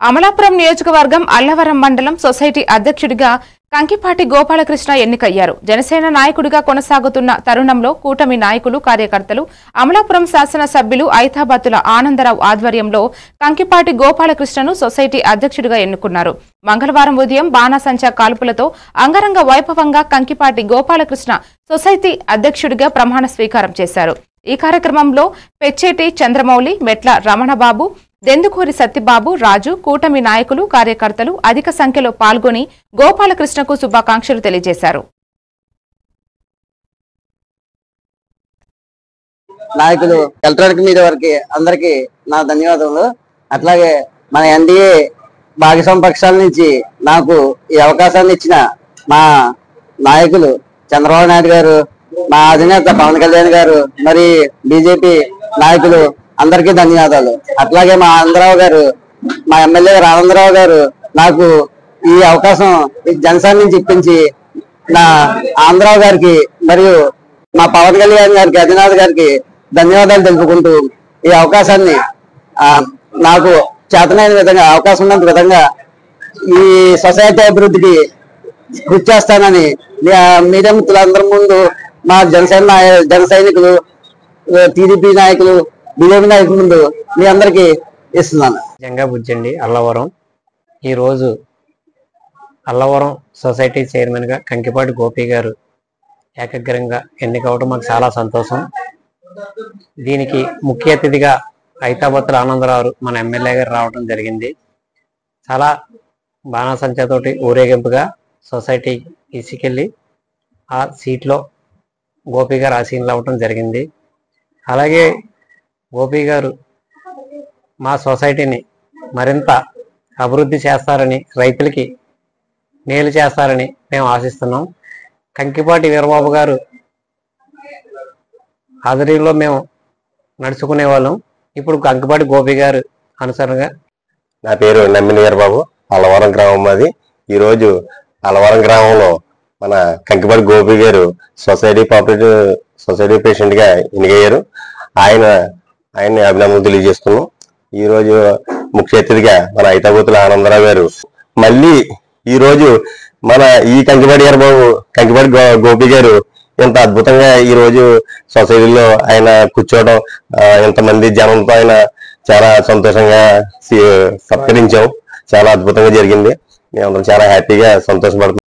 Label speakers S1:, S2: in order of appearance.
S1: అమలాపురం నియోజకవర్గం అల్లవరం మండలం సొసైటీ అధ్యక్షుడిగా కంకిపాటి గోపాలకృష్ణ ఎన్నికయ్యారు. జనసేన నాయకుడిగా కొనసాగుతున్న తరుణంలో కూటమి నాయకులు, కార్యకర్తలు, అమలాపురం శాసన సభ్యులు ఐతాబత్తుల ఆనందరావు ఆధ్వర్యంలో కంకిపాటి గోపాలకృష్ణను సొసైటీ అధ్యక్షుడిగా ఎన్నుకున్నారు. మంగళవారం ఉదయం బాణాసంచా కాల్పులతో అంగరంగ వైభవంగా కంకిపాటి గోపాలకృష్ణ సొసైటీ అధ్యక్షుడిగా ప్రమాణ స్వీకారం చేశారు. ఈ కార్యక్రమంలో పెచ్చేటి చంద్రమౌళి, మెట్ల రమణబాబు, దెందుకూరి సత్యబాబు, రాజు, కూటమి నాయకులు, కార్యకర్తలు అధిక సంఖ్యలో పాల్గొని గోపాలకృష్ణకు శుభాకాంక్షలు తెలియజేశారు.
S2: నాయకులు ఎలక్ట్రానిక్ మీడియా వారికి అందరికీ నా ధన్యవాదములు. అట్లాగే మన ఎన్డీఏ భాగస్వామ్య పక్షాల నుంచి నాకు ఈ అవకాశాన్ని ఇచ్చిన మా నాయకులు చంద్రబాబు నాయుడు గారు, మా అధినేత పవన్ కళ్యాణ్ గారు, మరి బీజేపీ నాయకులు అందరికీ ధన్యవాదాలు. అట్లాగే మా ఆనందరావు గారు, మా ఎమ్మెల్యే గారు ఆనందరావు గారు నాకు ఈ అవకాశం జనసేన నుంచి ఇప్పించి నా ఆనందరావు గారికి మరియు మా పవన్ కళ్యాణ్ గారికి, అధినాథ్ గారికి ధన్యవాదాలు తెలుపుకుంటూ ఈ అవకాశాన్ని నాకు చేతనైన విధంగా అవకాశం ఉన్నంత విధంగా ఈ సొసైటీ అభివృద్ధికి కృషి చేస్తానని మీడియా మిత్రులందరి ముందు మా జన సైనికులు, టీడీపీ నాయకులు, బీజేపీ నాయకుల ముందు మీ అందరికీ ఇస్తున్నాను.
S3: జంగా బుజ్జండి అల్లవరం. ఈరోజు అల్లవరం సొసైటీ చైర్మన్గా కంకిపాటి గోపి గారు ఏకగ్రంగా ఎన్నికవడం మాకు చాలా సంతోషం. దీనికి ముఖ్య అతిథిగా ఐతాబత్తుల ఆనందరావు మన ఎమ్మెల్యే గారు రావడం జరిగింది. చాలా బాణాసంచాతోటి ఊరేగింపుగా సొసైటీ తీసుకెళ్ళి ఆ సీట్లో గోపి గారు ఆసీనులు అవ్వడం జరిగింది. అలాగే గోపి గారు మా సొసైటీని మరింత అభివృద్ధి చేస్తారని, రైతులకి మేలు చేస్తారని మేము ఆశిస్తున్నాం. కంకిపాటి వీరబాబు గారు ఆధ్వర్యంలో మేము నడుచుకునే వాళ్ళం. ఇప్పుడు కంకిపాటి గోపి గారు అనుసరణగా.
S4: నా పేరు నమ్మిని వీరబాబు, అల్లవరం గ్రామం మాది. ఈరోజు అల్లవరం గ్రామంలో మన కంకిపాటి గోపి గారు సొసైటీ ప్రెసిడెంట్ గా ఎన్నికయ్యారు. ఆయన్ని అభినందనలు తెలియజేస్తున్నాం. ఈ రోజు ముఖ్య అతిథిగా మన ఐతాబత్తుల ఆనందరావు గారు, మళ్ళీ ఈ రోజు మన ఈ కంకిపాటి గోపి గారు ఇంత అద్భుతంగా ఈ రోజు సొసైటీలో ఆయన కూర్చోవడం, ఇంతమంది జనంతో ఆయన చాలా సంతోషంగా సత్కరించాం. చాలా అద్భుతంగా జరిగింది. మేమందరం చాలా హ్యాపీగా సంతోషపడుతున్నాం.